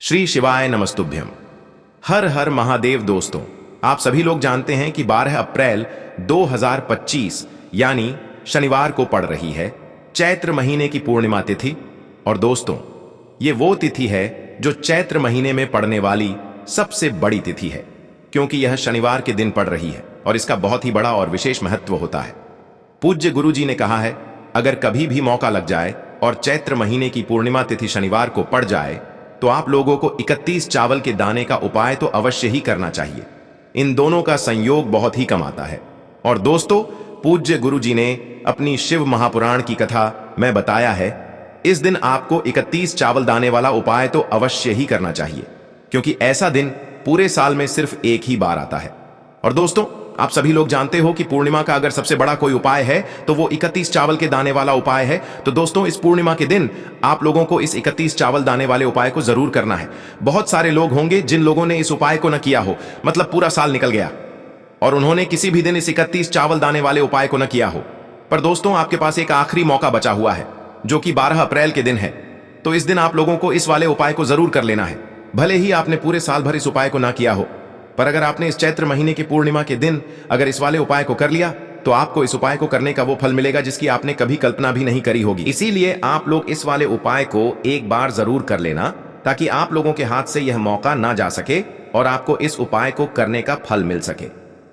श्री शिवाय नमस्तुभ्यम। हर हर महादेव। दोस्तों, आप सभी लोग जानते हैं कि 12 अप्रैल 2025 यानी शनिवार को पड़ रही है चैत्र महीने की पूर्णिमा तिथि। और दोस्तों, ये वो तिथि है जो चैत्र महीने में पड़ने वाली सबसे बड़ी तिथि है, क्योंकि यह शनिवार के दिन पड़ रही है और इसका बहुत ही बड़ा और विशेष महत्व होता है। पूज्य गुरु जी ने कहा है, अगर कभी भी मौका लग जाए और चैत्र महीने की पूर्णिमा तिथि शनिवार को पड़ जाए तो आप लोगों को 31 चावल के दाने का उपाय तो अवश्य ही करना चाहिए। इन दोनों का संयोग बहुत ही कम आता है। और दोस्तों, पूज्य गुरु जी ने अपनी शिव महापुराण की कथा में बताया है, इस दिन आपको 31 चावल दाने वाला उपाय तो अवश्य ही करना चाहिए, क्योंकि ऐसा दिन पूरे साल में सिर्फ एक ही बार आता है। और दोस्तों, आप सभी लोग जानते हो कि पूर्णिमा का अगर सबसे बड़ा कोई उपाय है तो वो 31 चावल के दाने वाला उपाय है। तो दोस्तों, इस पूर्णिमा के दिन आप लोगों को इस 31 चावल दाने वाले उपाय को जरूर करना है। बहुत सारे लोग होंगे जिन लोगों ने इस उपाय को न किया हो, मतलब पूरा साल निकल गया और उन्होंने किसी भी दिन इस 31 चावल दाने वाले उपाय को न किया हो। पर दोस्तों, आपके पास एक आखिरी मौका बचा हुआ है, जो कि 12 अप्रैल के दिन है। तो इस दिन आप लोगों को इस वाले उपाय को जरूर कर लेना है। भले ही आपने पूरे साल भर इस उपाय को ना किया हो, पर अगर आपने इस चैत्र महीने की पूर्णिमा के दिन अगर इस वाले उपाय को कर लिया तो आपको इस उपाय को करने का वो फल मिलेगा जिसकी आपने कभी कल्पना भी नहीं करी होगी। इसीलिए आप लोग इस वाले उपाय को एक बार जरूर कर लेना, ताकि आप लोगों के हाथ से यह मौका ना जा सके और आपको इस उपाय को करने का फल मिल सके।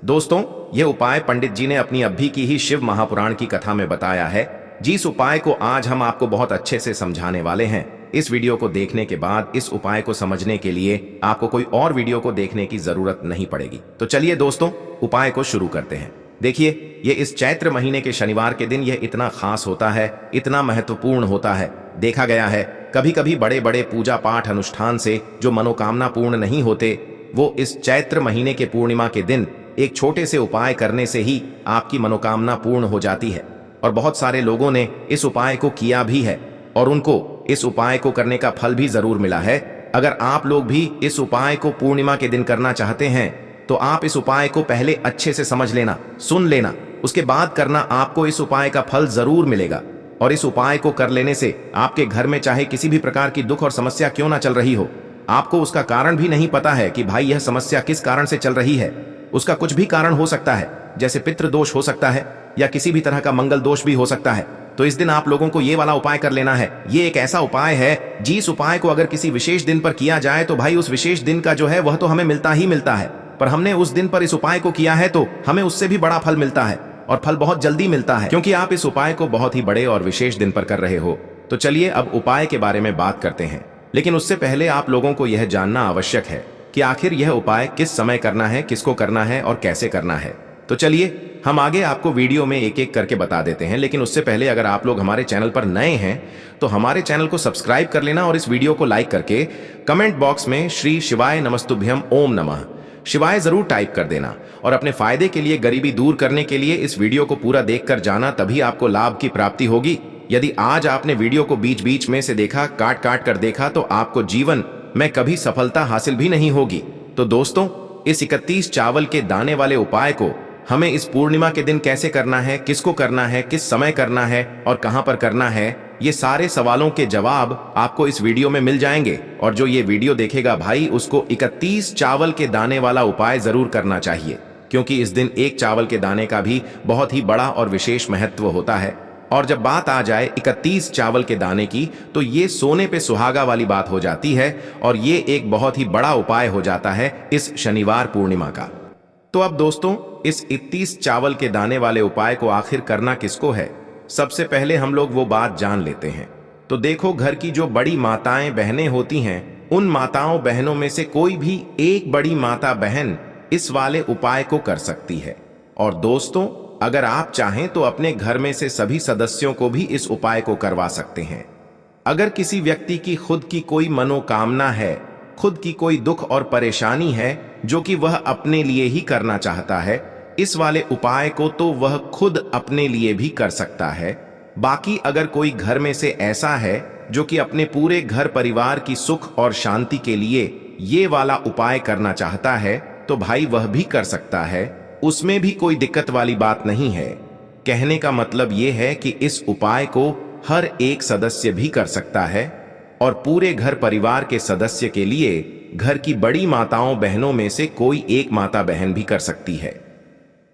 दोस्तों, यह उपाय पंडित जी ने अपनी अभी की ही शिव महापुराण की कथा में बताया है, जिस उपाय को आज हम आपको बहुत अच्छे से समझाने वाले हैं। इस वीडियो को देखने के बाद इस उपाय को समझने के लिए आपको कोई और वीडियो को देखने की जरूरत नहीं पड़ेगी। तो चलिए दोस्तों, उपाय को शुरू करते हैं। देखिए, ये इस चैत्र महीने के शनिवार के दिन यह इतना खास होता है, इतना महत्वपूर्ण होता है। देखा गया है, कभी कभी बड़े बड़े पूजा पाठ अनुष्ठान से जो मनोकामना पूर्ण नहीं होते, वो इस चैत्र महीने के पूर्णिमा के दिन एक छोटे से उपाय करने से ही आपकी मनोकामना पूर्ण हो जाती है। और बहुत सारे लोगों ने इस उपाय को किया भी है और उनको इस उपाय को करने का फल भी जरूर मिला है। अगर आप लोग भी इस उपाय को पूर्णिमा के दिन करना चाहते हैं तो आप इस उपाय को पहले अच्छे से समझ लेना, सुन लेना, उसके बाद करना। आपको इस उपाय का फल जरूर मिलेगा। और इस उपाय को कर लेने से आपके घर में चाहे किसी भी प्रकार की दुख और समस्या क्यों ना चल रही हो, आपको उसका कारण भी नहीं पता है कि भाई यह समस्या किस कारण से चल रही है। उसका कुछ भी कारण हो सकता है, जैसे पितृ दोष हो सकता है या किसी भी तरह का मंगल दोष भी हो सकता है। तो इस दिन आप लोगों को ये वाला उपाय कर लेना है। ये एक ऐसा उपाय है जिस उपाय को अगर किसी विशेष दिन पर किया जाए तो भाई उस विशेष दिन का जो है वह तो हमें मिलता ही मिलता है, पर हमने उस दिन पर इस उपाय को किया है तो हमें उससे भी बड़ा फल मिलता है और फल बहुत जल्दी मिलता है, क्योंकि आप इस उपाय को बहुत ही बड़े और विशेष दिन पर कर रहे हो। तो चलिए अब उपाय के बारे में बात करते हैं, लेकिन उससे पहले आप लोगों को यह जानना आवश्यक है कि आखिर यह उपाय किस समय करना है, किसको करना है और कैसे करना है। तो चलिए हम आगे आपको वीडियो में एक एक करके बता देते हैं। लेकिन उससे पहले अगर आप लोग हमारे चैनल पर नए हैं तो हमारे चैनल को सब्सक्राइब कर लेना और इस वीडियो को लाइक करके कमेंट बॉक्स में श्री शिवाय नमस्तुभ्यम ओम नमः शिवाय जरूर टाइप कर देना। और अपने फायदे के लिए, गरीबी दूर करने के लिए इस वीडियो को पूरा देखकर जाना, तभी आपको लाभ की प्राप्ति होगी। यदि आज आपने वीडियो को बीच बीच में से देखा, काट काट कर देखा, तो आपको जीवन में कभी सफलता हासिल भी नहीं होगी। तो दोस्तों, इस 31 चावल के दाने वाले उपाय को हमें इस पूर्णिमा के दिन कैसे करना है, किसको करना है, किस समय करना है और कहां पर करना है, ये सारे सवालों के जवाब आपको इस वीडियो में मिल जाएंगे। और जो ये वीडियो देखेगा भाई, उसको 31 चावल के दाने वाला उपाय जरूर करना चाहिए, क्योंकि इस दिन एक चावल के दाने का भी बहुत ही बड़ा और विशेष महत्व होता है। और जब बात आ जाए 31 चावल के दाने की, तो ये सोने पे सुहागा वाली बात हो जाती है और ये एक बहुत ही बड़ा उपाय हो जाता है इस शनिवार पूर्णिमा का। तो अब दोस्तों, इस 31 चावल के दाने वाले उपाय को आखिर करना किसको है, सबसे पहले हम लोग वो बात जान लेते हैं। तो देखो, घर की जो बड़ी माताएं बहनें होती हैं, उन माताओं बहनों में से कोई भी एक बड़ी माता बहन इस वाले उपाय को कर सकती है। और दोस्तों, अगर आप चाहें तो अपने घर में से सभी सदस्यों को भी इस उपाय को करवा सकते हैं। अगर किसी व्यक्ति की खुद की कोई मनोकामना है, खुद की कोई दुख और परेशानी है जो कि वह अपने लिए ही करना चाहता है, इस वाले उपाय को तो वह खुद अपने लिए भी कर सकता है। बाकी अगर कोई घर में से ऐसा है जो कि अपने पूरे घर परिवार की सुख और शांति के लिए ये वाला उपाय करना चाहता है, तो भाई वह भी कर सकता है। उसमें भी कोई दिक्कत वाली बात नहीं है। कहने का मतलब ये है कि इस उपाय को हर एक सदस्य भी कर सकता है। और पूरे घर परिवार के सदस्य के लिए घर की बड़ी माताओं बहनों में से कोई एक माता बहन भी कर सकती है।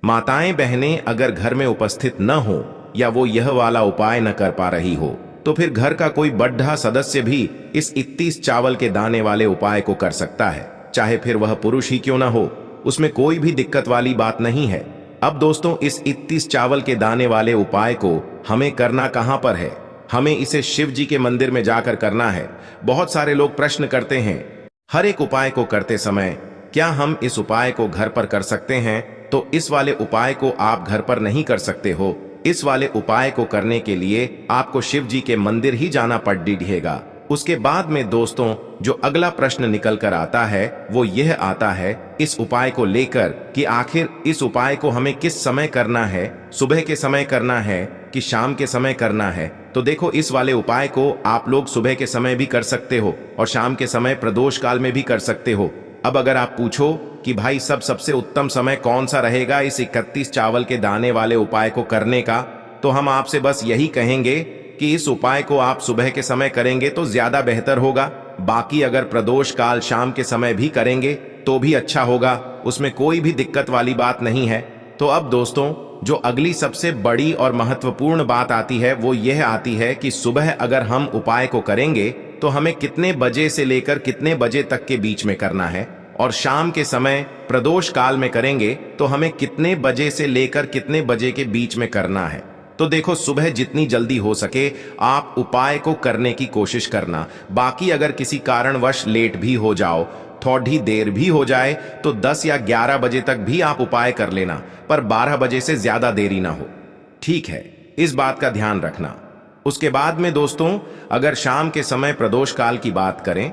माताएं बहनें अगर घर में उपस्थित न हो या वो यह वाला उपाय न कर पा रही हो तो फिर घर का कोई बड़ा सदस्य भी इस 31 चावल के दाने वाले उपाय को कर सकता है, चाहे फिर वह पुरुष ही क्यों ना हो। उसमें कोई भी दिक्कत वाली बात नहीं है। अब दोस्तों, इस 31 चावल के दाने वाले उपाय को हमें करना कहां पर है? हमें इसे शिव जी के मंदिर में जाकर करना है। बहुत सारे लोग प्रश्न करते हैं, हर एक उपाय को करते समय क्या हम इस उपाय को घर पर कर सकते हैं? तो इस वाले उपाय को आप घर पर नहीं कर सकते हो। इस वाले उपाय को करने के लिए आपको शिव जी के मंदिर ही जाना पड़ेगा। उसके बाद में दोस्तों, जो अगला प्रश्न निकल कर आता है वो यह आता है इस उपाय को लेकर कि आखिर इस उपाय को हमें किस समय करना है, सुबह के समय करना है कि शाम के समय करना है। तो देखो, इस वाले उपाय को आप लोग सुबह के समय भी कर सकते हो और शाम के समय प्रदोष काल में भी कर सकते हो। अब अगर आप पूछो कि भाई सबसे उत्तम समय कौन सा रहेगा इस 31 चावल के दाने वाले उपाय को करने का, तो हम आपसे बस यही कहेंगे कि इस उपाय को आप सुबह के समय करेंगे तो ज्यादा बेहतर होगा। बाकी अगर प्रदोष काल शाम के समय भी करेंगे तो भी अच्छा होगा, उसमें कोई भी दिक्कत वाली बात नहीं है। तो अब दोस्तों, जो अगली सबसे बड़ी और महत्वपूर्ण बात आती है वो यह आती है कि सुबह अगर हम उपाय को करेंगे तो हमें कितने बजे से लेकर कितने बजे तक के बीच में करना है, और शाम के समय प्रदोष काल में करेंगे तो हमें कितने बजे से लेकर कितने बजे के बीच में करना है। तो देखो, सुबह जितनी जल्दी हो सके आप उपाय को करने की कोशिश करना। बाकी अगर किसी कारणवश लेट भी हो जाओ, थोड़ी देर भी हो जाए तो 10 या 11 बजे तक भी आप उपाय कर लेना, पर 12 बजे से ज्यादा देरी ना हो। ठीक है, इस बात का ध्यान रखना। उसके बाद में दोस्तों, अगर शाम के समय प्रदोष काल की बात करें,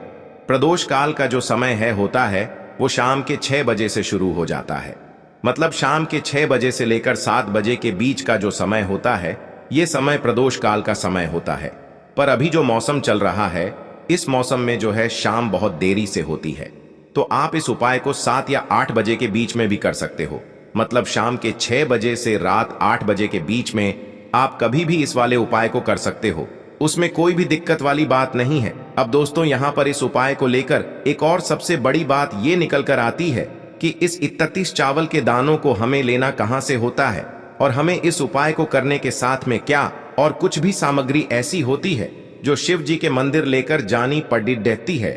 प्रदोष काल का जो समय होता है वो शाम के 6 बजे से शुरू हो जाता है। मतलब शाम के 6 बजे से लेकर 7 बजे के बीच का जो समय होता है ये समय प्रदोष काल का समय होता है। पर अभी जो मौसम चल रहा है, इस मौसम में जो है शाम बहुत देरी से होती है, तो आप इस उपाय को 7 या 8 बजे के बीच में भी कर सकते हो। मतलब शाम के 6 बजे से रात 8 बजे के बीच में आप कभी भी इस वाले उपाय को कर सकते हो, उसमें कोई भी दिक्कत वाली बात नहीं है। अब दोस्तों, यहाँ पर इस उपाय को लेकर एक और सबसे बड़ी बात ये निकल कर आती है कि इस 31 चावल के दानों को हमें लेना कहां से होता है, और हमें इस उपाय को करने के साथ में क्या और कुछ भी सामग्री ऐसी होती है जो शिव जी के मंदिर लेकर जानी पड़ती है।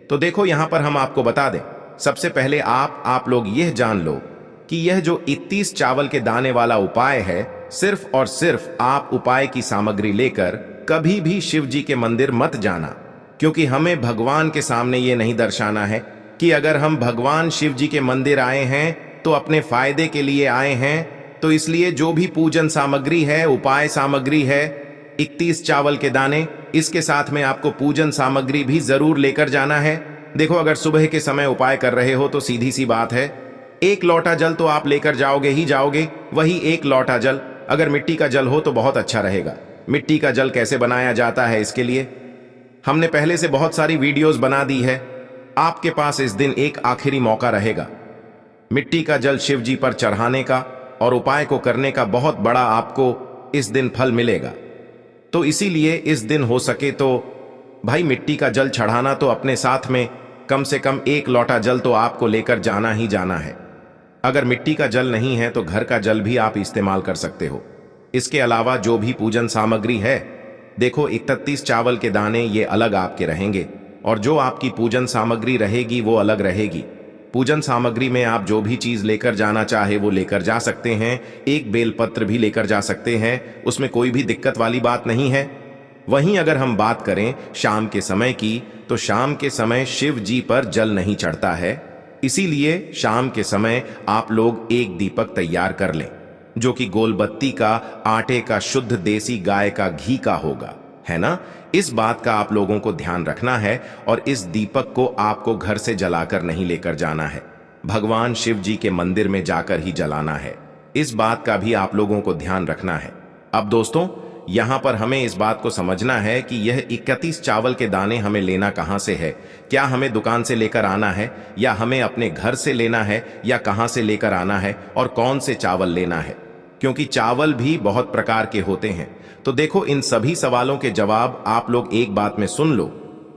तो देखो, यहां पर हम आपको बता दें, सबसे पहले आप लोग यह जान लो कि यह जो 31 चावल के दाने वाला उपाय है, सिर्फ और सिर्फ आप उपाय की सामग्री लेकर कभी भी शिव जी के मंदिर मत जाना, क्योंकि हमें भगवान के सामने ये नहीं दर्शाना है कि अगर हम भगवान शिव जी के मंदिर आए हैं तो अपने फायदे के लिए आए हैं। तो इसलिए जो भी पूजन सामग्री है, उपाय सामग्री है, 31 चावल के दाने, इसके साथ में आपको पूजन सामग्री भी जरूर लेकर जाना है। देखो, अगर सुबह के समय उपाय कर रहे हो तो सीधी सी बात है, 1 लोटा जल तो आप लेकर जाओगे ही जाओगे। वही 1 लोटा जल अगर मिट्टी का जल हो तो बहुत अच्छा रहेगा। मिट्टी का जल कैसे बनाया जाता है, इसके लिए हमने पहले से बहुत सारी वीडियोस बना दी है। आपके पास इस दिन एक आखिरी मौका रहेगा मिट्टी का जल शिव जी पर चढ़ाने का और उपाय को करने का। बहुत बड़ा आपको इस दिन फल मिलेगा। तो इसीलिए इस दिन हो सके तो भाई मिट्टी का जल चढ़ाना तो अपने साथ में कम से कम 1 लोटा जल तो आपको लेकर जाना ही जाना है। अगर मिट्टी का जल नहीं है तो घर का जल भी आप इस्तेमाल कर सकते हो। इसके अलावा जो भी पूजन सामग्री है, देखो 31 चावल के दाने ये अलग आपके रहेंगे और जो आपकी पूजन सामग्री रहेगी वो अलग रहेगी। पूजन सामग्री में आप जो भी चीज लेकर जाना चाहे वो लेकर जा सकते हैं। एक बेलपत्र भी लेकर जा सकते हैं, उसमें कोई भी दिक्कत वाली बात नहीं है। वहीं अगर हम बात करें शाम के समय की, तो शाम के समय शिव जी पर जल नहीं चढ़ता है। इसीलिए शाम के समय आप लोग एक दीपक तैयार कर लें, जो कि गोलबत्ती का, आटे का, शुद्ध देसी गाय का घी का होगा, है ना। इस बात का आप लोगों को ध्यान रखना है और इस दीपक को आपको घर से जलाकर नहीं लेकर जाना है, भगवान शिव जी के मंदिर में जाकर ही जलाना है। इस बात का भी आप लोगों को ध्यान रखना है। अब दोस्तों, यहां पर हमें इस बात को समझना है कि यह 31 चावल के दाने हमें लेना कहां से है। क्या हमें दुकान से लेकर आना है, या हमें अपने घर से लेना है, या कहां से लेकर आना है, और कौन से चावल लेना है, क्योंकि चावल भी बहुत प्रकार के होते हैं। तो देखो, इन सभी सवालों के जवाब आप लोग एक बात में सुन लो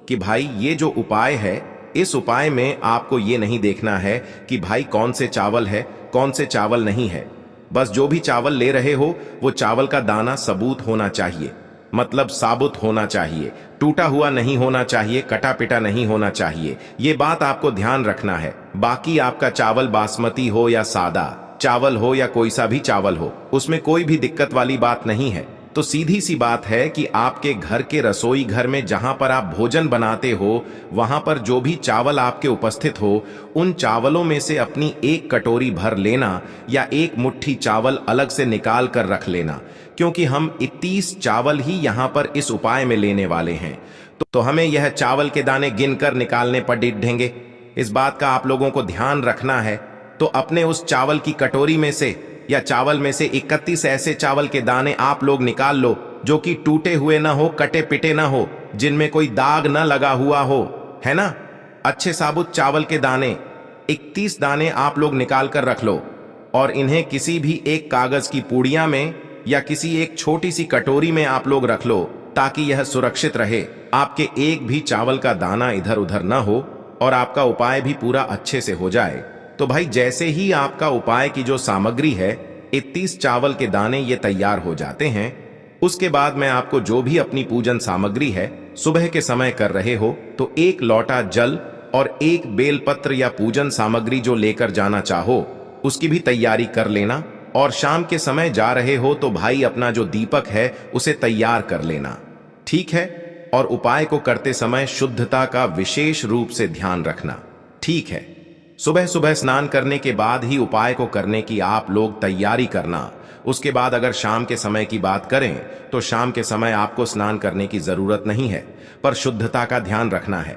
कि भाई ये जो उपाय है, इस उपाय में आपको ये नहीं देखना है कि भाई कौन से चावल है, कौन से चावल नहीं है। बस जो भी चावल ले रहे हो वो चावल का दाना सबूत होना चाहिए, मतलब साबुत होना चाहिए, टूटा हुआ नहीं होना चाहिए, कटा पिटा नहीं होना चाहिए। ये बात आपको ध्यान रखना है। बाकी आपका चावल बासमती हो या सादा चावल हो या कोई सा भी चावल हो, उसमें कोई भी दिक्कत वाली बात नहीं है। तो सीधी सी बात है कि आपके घर के रसोई घर में जहां पर आप भोजन बनाते हो, वहां पर जो भी चावल आपके उपस्थित हो, उन चावलों में से अपनी एक कटोरी भर लेना या एक मुट्ठी चावल अलग से निकाल कर रख लेना, क्योंकि हम 31 चावल ही यहां पर इस उपाय में लेने वाले हैं। तो हमें यह चावल के दाने गिनकर निकालने पर डिढेंगे। इस बात का आप लोगों को ध्यान रखना है। तो अपने उस चावल की कटोरी में से या चावल में से 31 ऐसे चावल के दाने आप लोग निकाल लो जो कि टूटे हुए ना हो, कटे पिटे ना हो, जिनमें कोई दाग ना लगा हुआ हो, है ना। अच्छे साबुत चावल के दाने 31 दाने आप लोग निकाल कर रख लो और इन्हें किसी भी एक कागज की पूड़िया में या किसी एक छोटी सी कटोरी में आप लोग रख लो, ताकि यह सुरक्षित रहे, आपके एक भी चावल का दाना इधर उधर ना हो और आपका उपाय भी पूरा अच्छे से हो जाए। तो भाई जैसे ही आपका उपाय की जो सामग्री है, 31 चावल के दाने ये तैयार हो जाते हैं, उसके बाद मैं आपको जो भी अपनी पूजन सामग्री है सुबह के समय कर रहे हो, तो एक लोटा जल और एक बेलपत्र या पूजन सामग्री जो लेकर जाना चाहो उसकी भी तैयारी कर लेना। और शाम के समय जा रहे हो तो भाई अपना जो दीपक है उसे तैयार कर लेना, ठीक है। और उपाय को करते समय शुद्धता का विशेष रूप से ध्यान रखना, ठीक है। सुबह सुबह स्नान करने के बाद ही उपाय को करने की आप लोग तैयारी करना। उसके बाद अगर शाम के समय की बात करें तो शाम के समय आपको स्नान करने की जरूरत नहीं है, पर शुद्धता का ध्यान रखना है।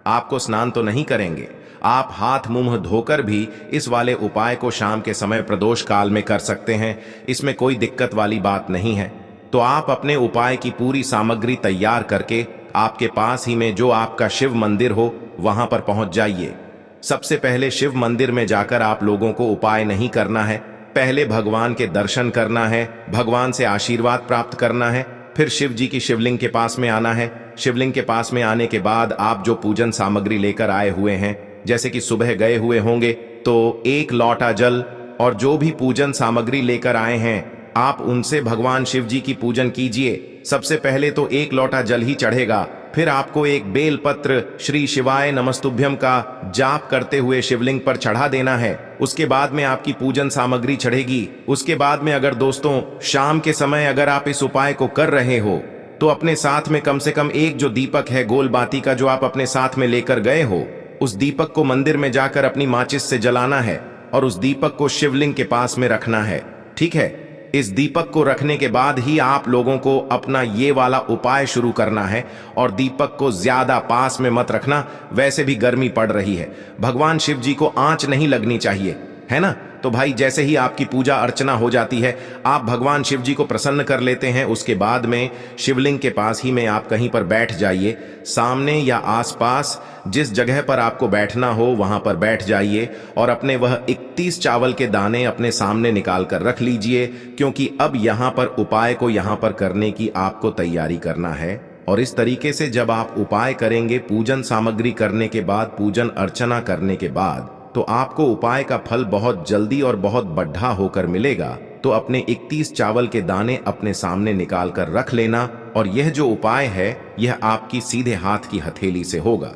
आपको स्नान तो नहीं करेंगे, आप हाथ मुंह धोकर भी इस वाले उपाय को शाम के समय प्रदोष काल में कर सकते हैं, इसमें कोई दिक्कत वाली बात नहीं है। तो आप अपने उपाय की पूरी सामग्री तैयार करके आपके पास ही में जो आपका शिव मंदिर हो वहां पर पहुंच जाइए। सबसे पहले शिव मंदिर में जाकर आप लोगों को उपाय नहीं करना है, पहले भगवान के दर्शन करना है, भगवान से आशीर्वाद प्राप्त करना है, फिर शिव जी की शिवलिंग के पास में आना है। शिवलिंग के पास में आने के बाद आप जो पूजन सामग्री लेकर आए हुए हैं, जैसे कि सुबह गए हुए होंगे तो एक लोटा जल और जो भी पूजन सामग्री लेकर आए हैं आप उनसे भगवान शिव जी की पूजन कीजिए। सबसे पहले तो एक लोटा जल ही चढ़ेगा, फिर आपको एक बेल पत्र श्री शिवाय नमस्तुभ्यम का जाप करते हुए शिवलिंग पर चढ़ा देना है। उसके बाद में आपकी पूजन सामग्री चढ़ेगी। उसके बाद में अगर दोस्तों शाम के समय अगर आप इस उपाय को कर रहे हो तो अपने साथ में कम से कम एक जो दीपक है गोल बाती का जो आप अपने साथ में लेकर गए हो, उस दीपक को मंदिर में जाकर अपनी माचिस से जलाना है और उस दीपक को शिवलिंग के पास में रखना है, ठीक है। इस दीपक को रखने के बाद ही आप लोगों को अपना ये वाला उपाय शुरू करना है और दीपक को ज्यादा पास में मत रखना, वैसे भी गर्मी पड़ रही है, भगवान शिव जी को आंच नहीं लगनी चाहिए, है ना। तो भाई जैसे ही आपकी पूजा अर्चना हो जाती है, आप भगवान शिव जी को प्रसन्न कर लेते हैं, उसके बाद में शिवलिंग के पास ही में आप कहीं पर बैठ जाइए। सामने या आसपास जिस जगह पर आपको बैठना हो वहां पर बैठ जाइए और अपने वह 31 चावल के दाने अपने सामने निकाल कर रख लीजिए, क्योंकि अब यहां पर उपाय को यहां पर करने की आपको तैयारी करना है। और इस तरीके से जब आप उपाय करेंगे, पूजन सामग्री करने के बाद, पूजन अर्चना करने के बाद, तो आपको उपाय का फल बहुत जल्दी और बहुत बढ़ा होकर मिलेगा। तो अपने 31 चावल के दाने अपने सामने निकाल कर रख लेना और यह जो उपाय है यह आपकी सीधे हाथ की हथेली से होगा,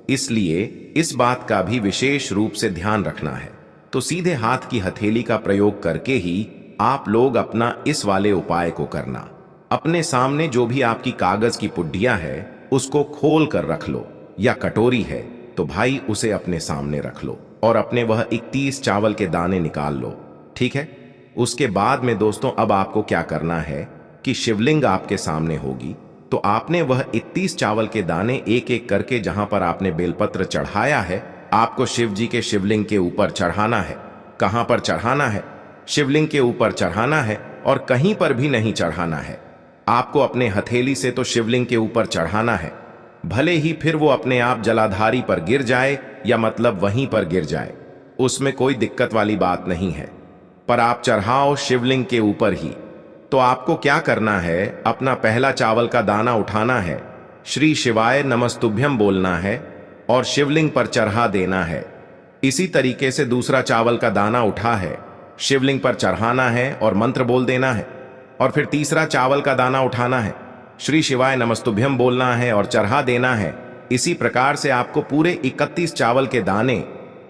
इसलिए इस बात का भी विशेष रूप से ध्यान रखना है। तो सीधे हाथ की हथेली का प्रयोग करके ही आप लोग अपना इस वाले उपाय को करना। अपने सामने जो भी आपकी कागज की पुड्डिया है उसको खोल कर रख लो, या कटोरी है तो भाई उसे अपने सामने रख लो और अपने वह 31 चावल के दाने निकाल लो, ठीक है। उसके बाद में दोस्तों अब आपको क्या करना है कि शिवलिंग आपके सामने होगी, तो आपने वह 31 चावल के दाने एक एक करके जहां पर आपने बेलपत्र चढ़ाया है, आपको शिव जी के शिवलिंग के ऊपर चढ़ाना है। कहां पर चढ़ाना है? शिवलिंग के ऊपर चढ़ाना है और कहीं पर भी नहीं चढ़ाना है। आपको अपने हथेली से तो शिवलिंग के ऊपर चढ़ाना है, भले ही फिर वो अपने आप जलाधारी पर गिर जाए या मतलब वहीं पर गिर जाए, उसमें कोई दिक्कत वाली बात नहीं है, पर आप चढ़ाओ शिवलिंग के ऊपर ही। तो आपको क्या करना है, अपना पहला चावल का दाना उठाना है श्री शिवाय नमस्तुभ्यम बोलना है और शिवलिंग पर चढ़ा देना है। इसी तरीके से दूसरा चावल का दाना उठा है, शिवलिंग पर चढ़ाना है और मंत्र बोल देना है। और फिर तीसरा चावल का दाना उठाना है, श्री शिवाय नमस्तुभ्यम बोलना है और चढ़ा देना है। इसी प्रकार से आपको पूरे 31 चावल के दाने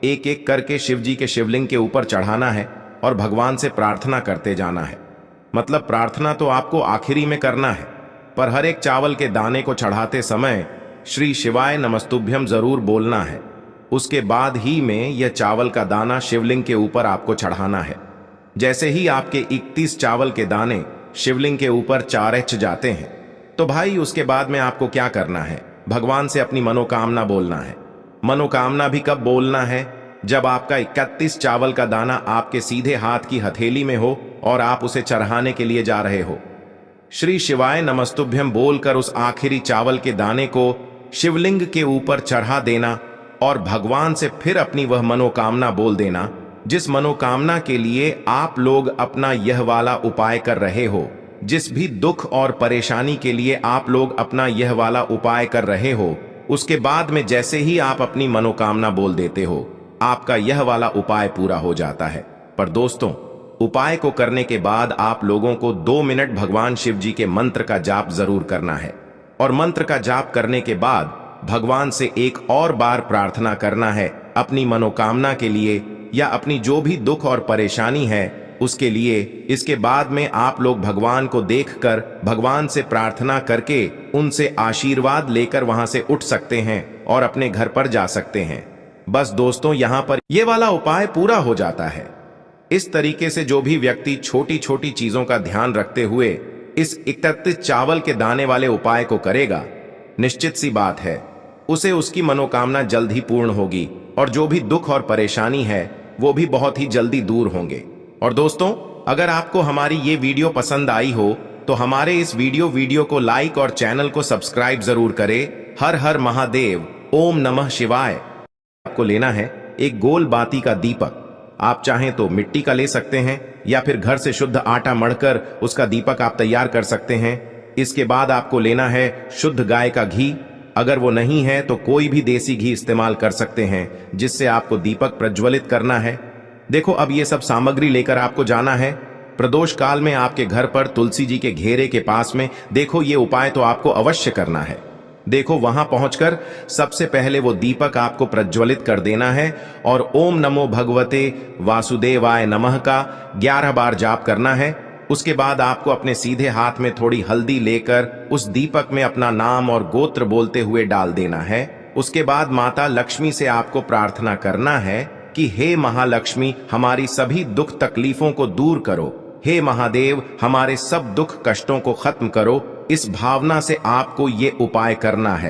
एक एक करके शिव जी के शिवलिंग के ऊपर चढ़ाना है और भगवान से प्रार्थना करते जाना है। मतलब प्रार्थना तो आपको आखिरी में करना है, पर हर एक चावल के दाने को चढ़ाते समय श्री शिवाय नमस्तुभ्यम जरूर बोलना है। उसके बाद ही में यह चावल का दाना शिवलिंग के ऊपर आपको चढ़ाना है। जैसे ही आपके 31 चावल के दाने शिवलिंग के ऊपर चारच जाते हैं, तो भाई उसके बाद में आपको क्या करना है, भगवान से अपनी मनोकामना बोलना है। मनोकामना भी कब बोलना है, जब आपका 31 चावल का दाना आपके सीधे हाथ की हथेली में हो और आप उसे चढ़ाने के लिए जा रहे हो। श्री शिवाय नमस्तुभ्यम बोलकर उस आखिरी चावल के दाने को शिवलिंग के ऊपर चढ़ा देना और भगवान से फिर अपनी वह मनोकामना बोल देना, जिस मनोकामना के लिए आप लोग अपना यह वाला उपाय कर रहे हो। जिस भी दुख और परेशानी के लिए आप लोग अपना यह वाला उपाय कर रहे हो, उसके बाद में जैसे ही आप अपनी मनोकामना बोल देते हो, आपका यह वाला उपाय पूरा हो जाता है। पर दोस्तों, उपाय को करने के बाद आप लोगों को 2 मिनट भगवान शिव जी के मंत्र का जाप जरूर करना है। और मंत्र का जाप करने के बाद भगवान से एक और बार प्रार्थना करना है अपनी मनोकामना के लिए या अपनी जो भी दुख और परेशानी है उसके लिए। इसके बाद में आप लोग भगवान को देखकर भगवान से प्रार्थना करके उनसे आशीर्वाद लेकर वहां से उठ सकते हैं और अपने घर पर जा सकते हैं। बस दोस्तों, यहां पर यह वाला उपाय पूरा हो जाता है। इस तरीके से जो भी व्यक्ति छोटी छोटी चीजों का ध्यान रखते हुए इस 31 चावल के दाने वाले उपाय को करेगा, निश्चित सी बात है उसे उसकी मनोकामना जल्द ही पूर्ण होगी और जो भी दुख और परेशानी है वो भी बहुत ही जल्दी दूर होंगे। और दोस्तों, अगर आपको हमारी ये वीडियो पसंद आई हो तो हमारे इस वीडियो को लाइक और चैनल को सब्सक्राइब जरूर करें। हर हर महादेव, ओम नमः शिवाय। आपको लेना है एक गोल बाती का दीपक। आप चाहें तो मिट्टी का ले सकते हैं या फिर घर से शुद्ध आटा मढ़कर उसका दीपक आप तैयार कर सकते हैं। इसके बाद आपको लेना है शुद्ध गाय का घी। अगर वो नहीं है तो कोई भी देसी घी इस्तेमाल कर सकते हैं, जिससे आपको दीपक प्रज्वलित करना है। देखो, अब ये सब सामग्री लेकर आपको जाना है प्रदोष काल में आपके घर पर तुलसी जी के घेरे के पास में। देखो, ये उपाय तो आपको अवश्य करना है। देखो, वहां पहुंचकर सबसे पहले वो दीपक आपको प्रज्वलित कर देना है और ओम नमो भगवते वासुदेवाय नमः का 11 बार जाप करना है। उसके बाद आपको अपने सीधे हाथ में थोड़ी हल्दी लेकर उस दीपक में अपना नाम और गोत्र बोलते हुए डाल देना है। उसके बाद माता लक्ष्मी से आपको प्रार्थना करना है कि हे महालक्ष्मी, हमारी सभी दुख तकलीफों को दूर करो। हे महादेव, हमारे सब दुख कष्टों को खत्म करो। इस भावना से आपको ये उपाय करना है।